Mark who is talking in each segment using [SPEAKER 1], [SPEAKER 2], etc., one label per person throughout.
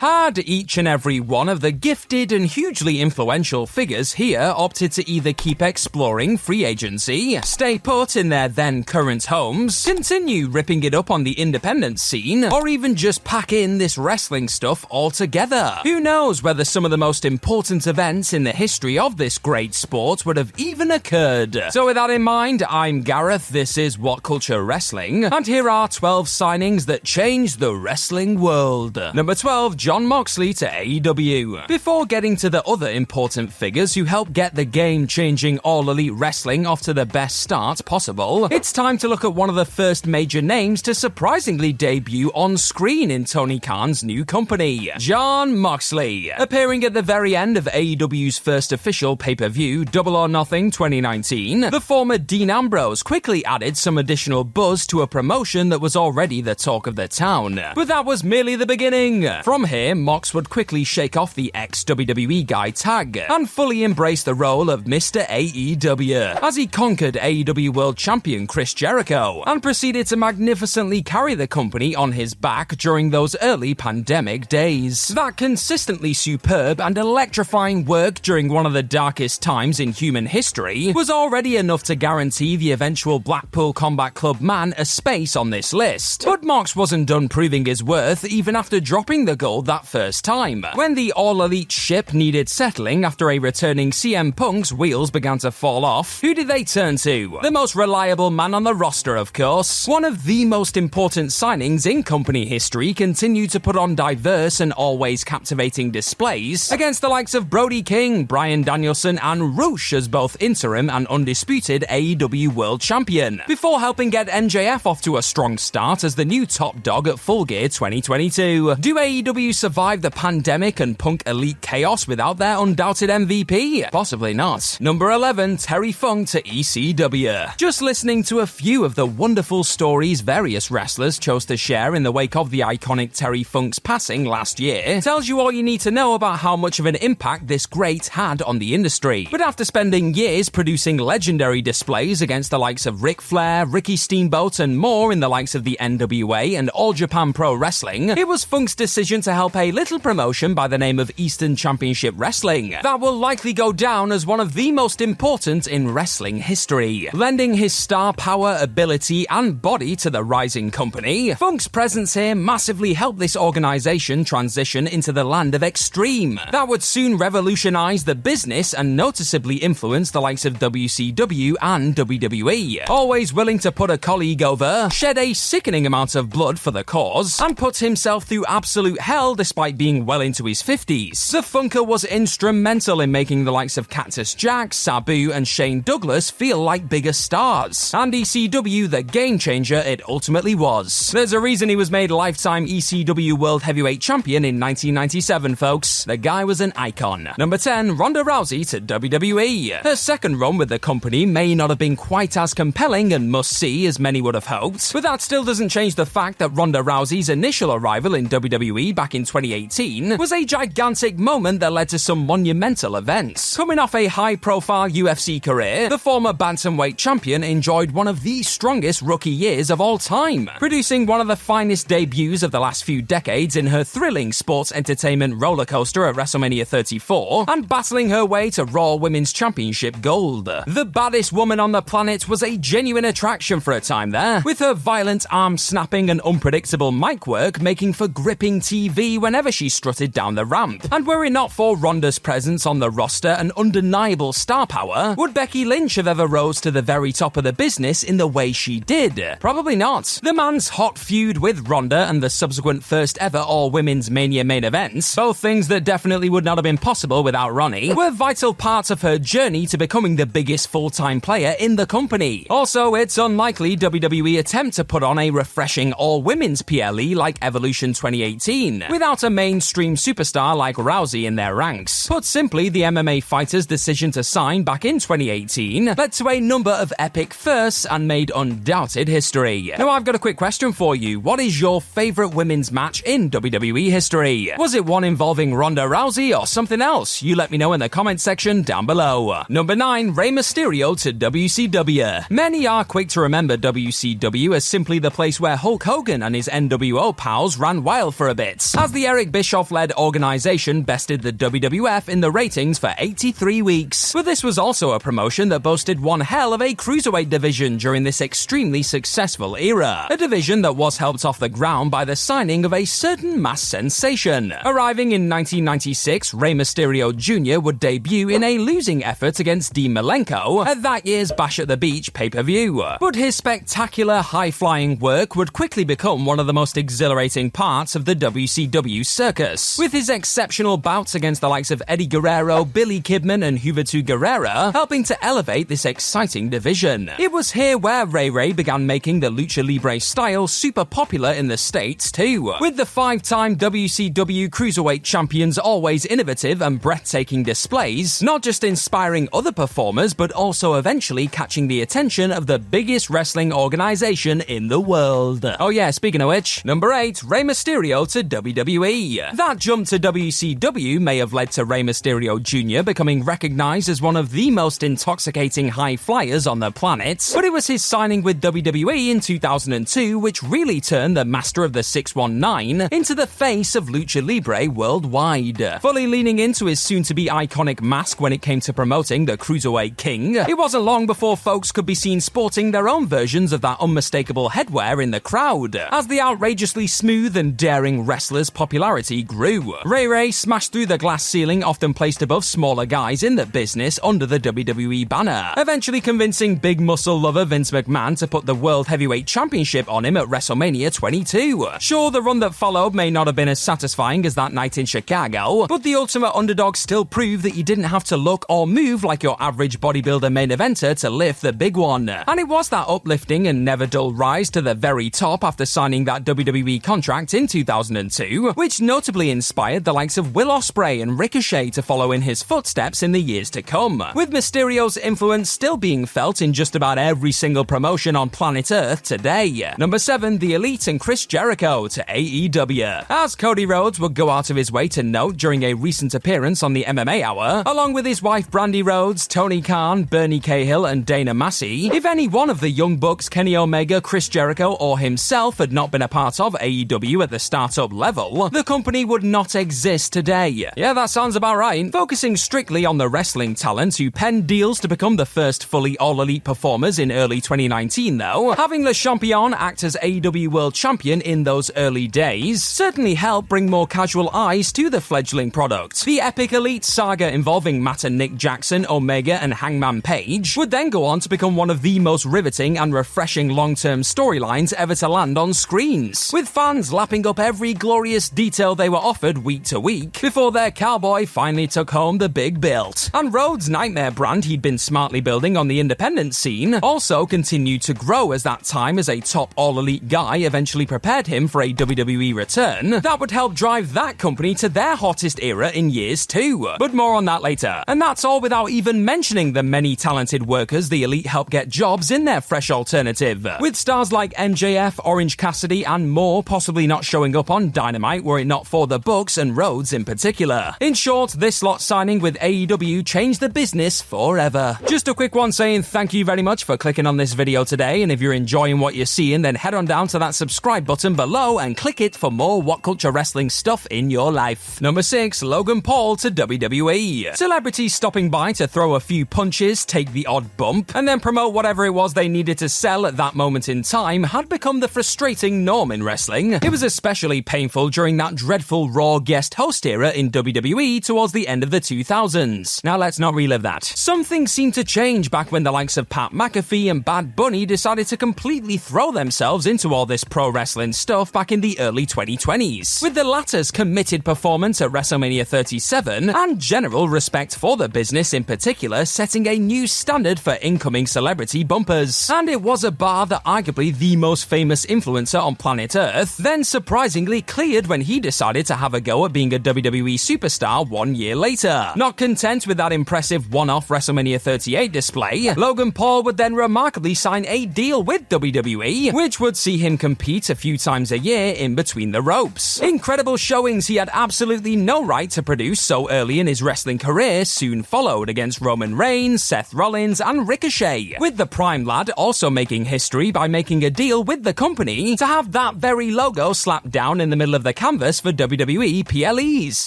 [SPEAKER 1] Had each and every one of the gifted and hugely influential figures here opted to either keep exploring free agency, stay put in their then current homes, continue ripping it up on the independent scene, or even just pack in this wrestling stuff altogether? Who knows whether some of the most important events in the history of this great sport would have even occurred. So with that in mind, I'm Gareth, this is What Culture Wrestling, and here are 12 signings that changed the wrestling world. Number 12, John Moxley to AEW. Before getting to the other important figures who helped get the game-changing All Elite Wrestling off to the best start possible, it's time to look at one of the first major names to surprisingly debut on screen in Tony Khan's new company, Jon Moxley. Appearing at the very end of AEW's first official pay-per-view, Double or Nothing 2019, the former Dean Ambrose quickly added some additional buzz to a promotion that was already the talk of the town. But that was merely the beginning. From here, Mox would quickly shake off the ex-WWE guy tag and fully embrace the role of Mr. AEW as he conquered AEW World Champion Chris Jericho and proceeded to magnificently carry the company on his back during those early pandemic days. That consistently superb and electrifying work during one of the darkest times in human history was already enough to guarantee the eventual Blackpool Combat Club man a space on this list. But Mox wasn't done proving his worth even after dropping the gold that first time. When the All Elite ship needed settling after a returning CM Punk's wheels began to fall off, who did they turn to? The most reliable man on the roster, of course. One of the most important signings in company history continued to put on diverse and always captivating displays against the likes of Brody King, Bryan Danielson, and Rush as both interim and undisputed AEW World Champion, before helping get MJF off to a strong start as the new top dog at Full Gear 2022. Do AEW survive the pandemic and Punk Elite chaos without their undoubted MVP? Possibly not. Number 11, Terry Funk to ECW. Just listening to a few of the wonderful stories various wrestlers chose to share in the wake of the iconic Terry Funk's passing last year tells you all you need to know about how much of an impact this great had on the industry. But after spending years producing legendary displays against the likes of Ric Flair, Ricky Steamboat, and more in the likes of the NWA and All Japan Pro Wrestling, it was Funk's decision to help a little promotion by the name of Eastern Championship Wrestling that will likely go down as one of the most important in wrestling history. Lending his star power, ability, and body to the rising company, Funk's presence here massively helped this organization transition into the land of extreme that would soon revolutionize the business and noticeably influence the likes of WCW and WWE. Always willing to put a colleague over, shed a sickening amount of blood for the cause, and put himself through absolute hell despite being well into his 50s. The Funker was instrumental in making the likes of Cactus Jack, Sabu, and Shane Douglas feel like bigger stars, and ECW the game changer it ultimately was. There's a reason he was made lifetime ECW World Heavyweight Champion in 1997, folks. The guy was an icon. Number 10, Ronda Rousey to WWE. Her second run with the company may not have been quite as compelling and must-see as many would have hoped, but that still doesn't change the fact that Ronda Rousey's initial arrival in WWE back in 2018 was a gigantic moment that led to some monumental events. Coming off a high-profile UFC career, the former bantamweight champion enjoyed one of the strongest rookie years of all time, producing one of the finest debuts of the last few decades in her thrilling sports entertainment rollercoaster at WrestleMania 34 and battling her way to Raw Women's Championship gold. The baddest woman on the planet was a genuine attraction for a time there, with her violent arm-snapping and unpredictable mic work making for gripping TV whenever she strutted down the ramp. And were it not for Ronda's presence on the roster and undeniable star power, would Becky Lynch have ever rose to the very top of the business in the way she did? Probably not. The man's hot feud with Ronda and the subsequent first ever all-women's Mania main events, both things that definitely would not have been possible without Ronnie, were vital parts of her journey to becoming the biggest full-time player in the company. Also, it's unlikely WWE attempt to put on a refreshing all-women's PLE like Evolution 2018 without a mainstream superstar like Rousey in their ranks. Put simply, the MMA fighter's decision to sign back in 2018 led to a number of epic firsts and made undoubted history. Now I've got a quick question for you. What is your favourite women's match in WWE history? Was it one involving Ronda Rousey or something else? You let me know in the comment section down below. Number 9, Rey Mysterio to WCW. Many are quick to remember WCW as simply the place where Hulk Hogan and his NWO pals ran wild for a bit, as the Eric Bischoff-led organization bested the WWF in the ratings for 83 weeks. But this was also a promotion that boasted one hell of a cruiserweight division during this extremely successful era, a division that was helped off the ground by the signing of a certain mass sensation. Arriving in 1996, Rey Mysterio Jr. would debut in a losing effort against Dean Malenko at that year's Bash at the Beach pay-per-view. But his spectacular high-flying work would quickly become one of the most exhilarating parts of the WCW circus, with his exceptional bouts against the likes of Eddie Guerrero, Billy Kidman, and Juventud Guerrera helping to elevate this exciting division. It was here where Ray began making the Lucha Libre style super popular in the States too, with the 5-time WCW Cruiserweight Champions always innovative and breathtaking displays, not just inspiring other performers but also eventually catching the attention of the biggest wrestling organization in the world. Oh yeah, speaking of which, number 8, Rey Mysterio to WWE. That jump to WCW may have led to Rey Mysterio Jr. becoming recognized as one of the most intoxicating high flyers on the planet, but it was his signing with WWE in 2002 which really turned the master of the 619 into the face of Lucha Libre worldwide. Fully leaning into his soon-to-be iconic mask when it came to promoting the Cruiserweight King, it wasn't long before folks could be seen sporting their own versions of that unmistakable headwear in the crowd. As the outrageously smooth and daring wrestler's popularity grew, Ray smashed through the glass ceiling often placed above smaller guys in the business under the WWE banner, eventually convincing big muscle lover Vince McMahon to put the World Heavyweight Championship on him at WrestleMania 22. Sure, the run that followed may not have been as satisfying as that night in Chicago, but the ultimate underdog still proved that you didn't have to look or move like your average bodybuilder main eventer to lift the big one. And it was that uplifting and never dull rise to the very top after signing that WWE contract in 2002, which notably inspired the likes of Will Ospreay and Ricochet to follow in his footsteps in the years to come, with Mysterio's influence still being felt in just about every single promotion on planet Earth today. Number 7, The Elite and Chris Jericho to AEW. As Cody Rhodes would go out of his way to note during a recent appearance on the MMA Hour, along with his wife Brandi Rhodes, Tony Khan, Bernie Cahill, and Dana Massey, if any one of the Young Bucks, Kenny Omega, Chris Jericho, or himself had not been a part of AEW at the startup level, the company would not exist today. Yeah, that sounds about right. Focusing strictly on the wrestling talent who penned deals to become the first fully all-elite performers in early 2019 though, having Le Champion act as AEW World Champion in those early days certainly helped bring more casual eyes to the fledgling product. The epic Elite saga involving Matt and Nick Jackson, Omega, and Hangman Page would then go on to become one of the most riveting and refreshing long-term storylines ever to land on screens, with fans lapping up every glorious detail they were offered week to week before their cowboy finally took home the big belt. And Rhodes' nightmare brand he'd been smartly building on the independent scene also continued to grow as that time as a top all-elite guy eventually prepared him for a WWE return that would help drive that company to their hottest era in years too. But more on that later. And that's all without even mentioning the many talented workers the Elite helped get jobs in their fresh alternative, with stars like MJF, Orange Cassidy, and more possibly not showing up on Dynamite were it not for the Bucks and Rhodes in particular. In short, this lot signing with AEW changed the business forever. Just a quick one saying thank you very much for clicking on this video today, and if you're enjoying what you're seeing, then head on down to that subscribe button below and click it for more What Culture Wrestling stuff in your life. Number 6, Logan Paul to WWE. Celebrities stopping by to throw a few punches, take the odd bump, and then promote whatever it was they needed to sell at that moment in time had become the frustrating norm in wrestling. It was especially painful during that dreadful Raw guest host era in WWE towards the end of the 2000s. Now let's not relive that. Something seemed to change back when the likes of Pat McAfee and Bad Bunny decided to completely throw themselves into all this pro wrestling stuff back in the early 2020s, with the latter's committed performance at WrestleMania 37 and general respect for the business in particular setting a new standard for incoming celebrity bumpers. And it was a bar that arguably the most famous influencer on planet Earth then surprisingly cleared when he decided to have a go at being a WWE superstar 1 year later. Not content with that impressive one-off WrestleMania 38 display, Logan Paul would then remarkably sign a deal with WWE, which would see him compete a few times a year in between the ropes. Incredible showings he had absolutely no right to produce so early in his wrestling career soon followed against Roman Reigns, Seth Rollins, and Ricochet, with the Prime lad also making history by making a deal with the company to have that very logo slapped down in the middle of the canvas for WWE PLEs,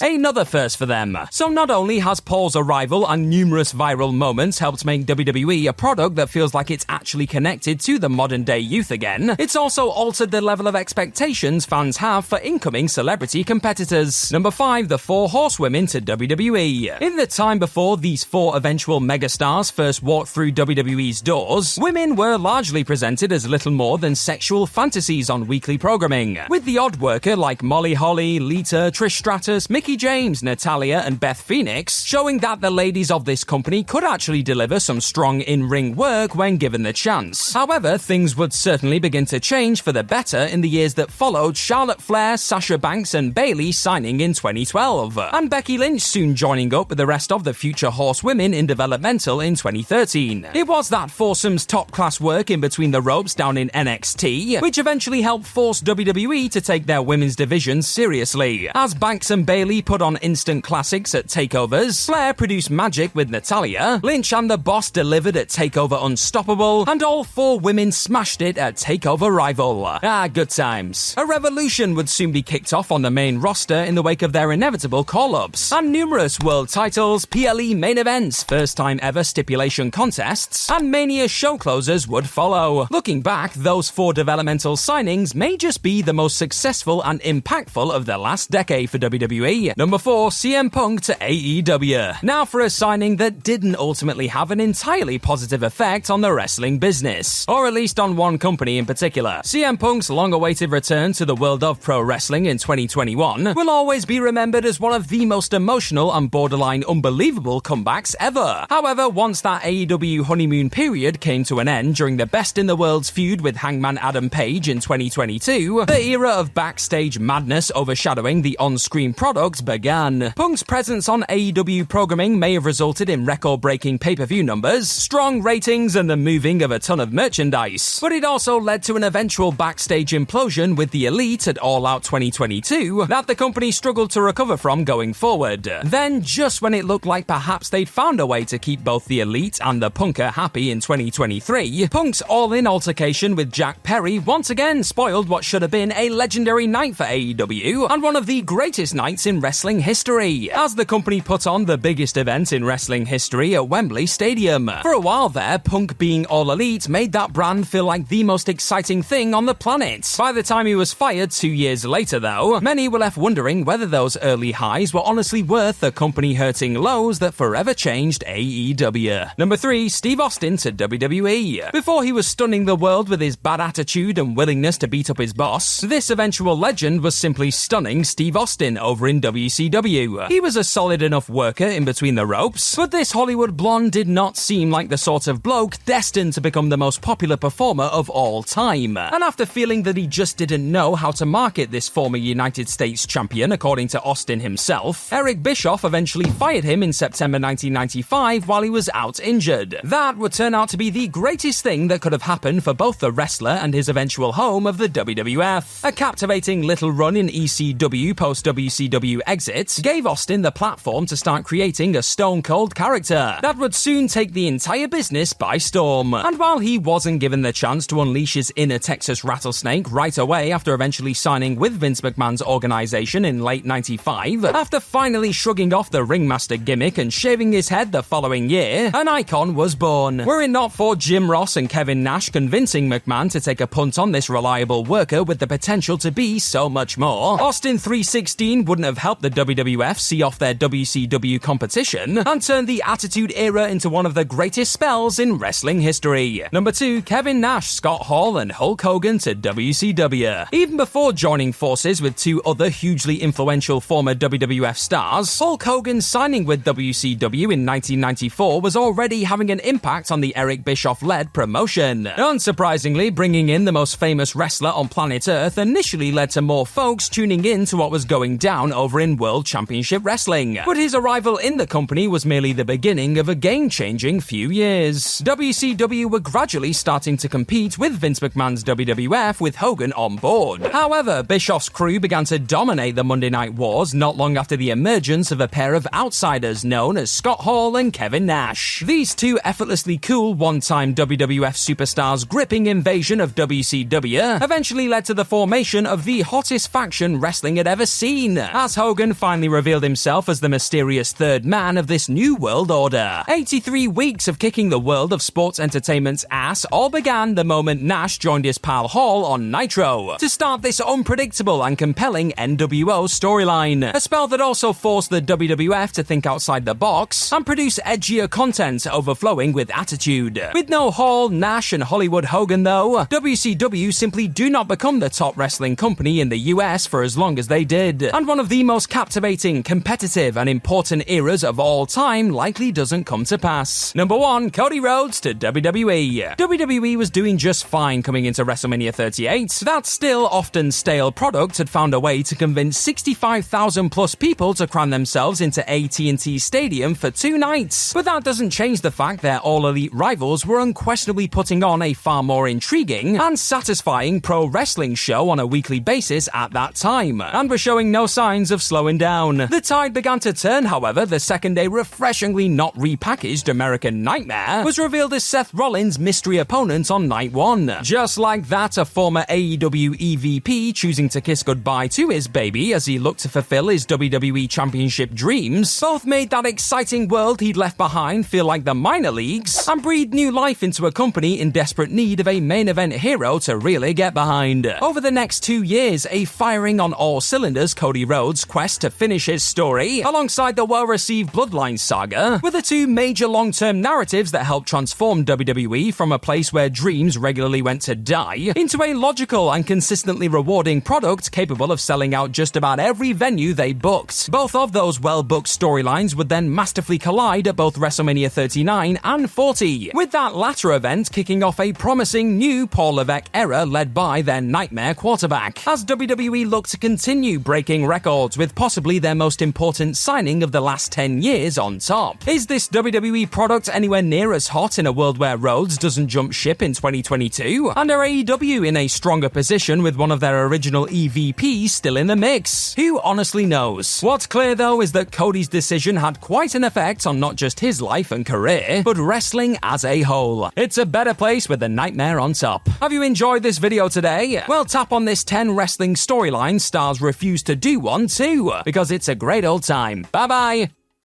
[SPEAKER 1] another first for them. So not only has Paul's arrival and numerous viral moments helped make WWE a product that feels like it's actually connected to the modern day youth again, it's also altered the level of expectations fans have for incoming celebrity competitors. Number 5, the Four Horsewomen to WWE. In the time before these 4 eventual megastars first walked through WWE's doors, women were largely presented as little more than sexual fantasies on weekly programming, with the odd worker like Molly Holly, Lita, Trish Stratus, Mickie James, Natalya, and Beth Phoenix, showing that the ladies of this company could actually deliver some strong in-ring work when given the chance. However, things would certainly begin to change for the better in the years that followed Charlotte Flair, Sasha Banks, and Bayley signing in 2012, and Becky Lynch soon joining up with the rest of the future Horsewomen in developmental in 2013. It was that foursome's top-class work in between the ropes down in NXT, which eventually helped force WWE to take their women's division seriously. As Banks and Bayley put on instant classics at takeovers, Flair produced magic with Natalya, Lynch and the Boss delivered at TakeOver Unstoppable, and all 4 women smashed it at TakeOver Rival. Good times. A revolution would soon be kicked off on the main roster in the wake of their inevitable call-ups, and numerous world titles, PLE main events, first-time ever stipulation contests, and Mania show closers would follow. Looking back, those 4 developmental signings may just be the most successful and impactful of the last decade for WWE. Number 4, CM Punk to AEW. Now for a signing that didn't ultimately have an entirely positive effect on the wrestling business, or at least on one company in particular. CM Punk's long-awaited return to the world of pro wrestling in 2021 will always be remembered as one of the most emotional and borderline unbelievable comebacks ever. However, once that AEW honeymoon period came to an end during the Best in the World's feud with Hangman Adam Page in 2022, the era of backstage madness overshadowing the on-screen product began. Punk's presence on AEW programming may have resulted in record-breaking pay-per-view numbers, strong ratings, and the moving of a ton of merchandise, but it also led to an eventual backstage implosion with the Elite at All Out 2022 that the company struggled to recover from going forward. Then, just when it looked like perhaps they'd found a way to keep both the Elite and the Punker happy in 2023, Punk's all-in altercation with Jack Perry once again spoiled what should have been a legendary night for AEW and one of the greatest nights in wrestling history, as the company put on the biggest event in wrestling history at Wembley Stadium. For a while there, Punk being All Elite made that brand feel like the most exciting thing on the planet. By the time he was fired 2 years later, though, many were left wondering whether those early highs were honestly worth the company-hurting lows that forever changed AEW. Number 3, Steve Austin to WWE. Before he was stunning the world with his bad attitude and willingness to beat up his boss, this eventual legend was simply stunning Steve Austin over in WCW. He was a solid enough worker in between the ropes, but this Hollywood blonde did not seem like the sort of bloke destined to become the most popular performer of all time. And after feeling that he just didn't know how to market this former United States champion, according to Austin himself, Eric Bischoff eventually fired him in September 1995 while he was out injured. That would turn out to be the greatest thing that could have happened for both the wrestler and his eventual home of the WWF. A captivating little run in ECW post-WCW exit gave Austin the platform to start creating a stone-cold character that would soon take the entire business by storm. And while he wasn't given the chance to unleash his inner Texas rattlesnake right away after eventually signing with Vince McMahon's organization in late 95, after finally shrugging off the ringmaster gimmick and shaving his head the following year, an icon was born. Were it not for Jim Ross and Kevin Nash convincing McMahon to take a punt on this reliable worker with the potential to be so much more, Austin 316 wouldn't have helped the WWF see off their WCW competition and turn the Attitude Era into one of the greatest spells in wrestling history. Number 2, Kevin Nash, Scott Hall, and Hulk Hogan to WCW. Even before joining forces with 2 other hugely influential former WWF stars, Hulk Hogan signing with WCW in 1994 was already having an impact on the Eric Bischoff-led promotion. Unsurprisingly, bringing in the most famous wrestler on planet Earth initially led to more folks tuning in to what was going down over in World Championship Wrestling. But his arrival in the company was merely the beginning of a game-changing few years. WCW were gradually starting to compete with Vince McMahon's WWF with Hogan on board. However, Bischoff's crew began to dominate the Monday Night Wars not long after the emergence of a pair of outsiders known as Scott Hall and Kevin Nash. These 2 effortlessly cool one-time WWF superstars' gripping invasion of WCW eventually led to the formation of the hottest faction wrestling had ever seen, as Hogan finally revealed himself as the mysterious third man of this new world order. 83 weeks of kicking the world of sports entertainment's ass all began the moment Nash joined his pal Hall on Nitro to start this unpredictable and compelling NWO storyline, a spell that also forced the WWF to think outside the box and produce edgier content overflowing with attitude. With no Hall, Nash, and Hollywood Hogan though, WCW simply do not become the top wrestling company in the US for as long as they did, and one of the most captivating, competitive, and important eras of all time likely doesn't come to pass. Number 1, Cody Rhodes to WWE. WWE was doing just fine coming into WrestleMania 38. That still often stale product had found a way to convince 65,000 plus people to cram themselves into AT&T Stadium for 2 nights. But that doesn't change the fact their all-elite rivals were unquestionably putting on a far more intriguing and satisfying pro wrestling show on a weekly basis at that time, and were showing no signs of slowing down. The tide began to turn, however, the second a refreshingly not repackaged American Nightmare was revealed as Seth Rollins' mystery opponent on night 1. Just like that, a former AEW EVP choosing to kiss goodbye to his baby as he looked to fulfill his WWE Championship dreams both made that exciting world he'd left behind feel like the minor leagues and breathed new life into a company in desperate need of a main event hero to really get behind. Over the next 2 years, a firing on all cylinders Cody Rhodes' quest to finish his story, alongside the well-received Bloodline saga, were the 2 major long-term narratives that helped transform WWE from a place where dreams regularly went to die into a logical and consistently rewarding product capable of selling out just about every venue they booked. Both of those well-booked storylines would then masterfully collide at both WrestleMania 39 and 40, with that latter event kicking off a promising new Paul Levesque era led by their Nightmare quarterback, as WWE looked to continue breaking records with possibly their most important signing of the last 10 years on top. Is this WWE product anywhere near as hot in a world where Rhodes doesn't jump ship in 2022? And are AEW in a stronger position with one of their original EVPs still in the mix? Who honestly knows? What's clear though is that Cody's decision had quite an effect on not just his life and career, but wrestling as a whole. It's a better place with the Nightmare on top. Have you enjoyed this video today? Well, tap on this 10 wrestling storyline stars refuse to do one too, because it's a great old time. Bye bye!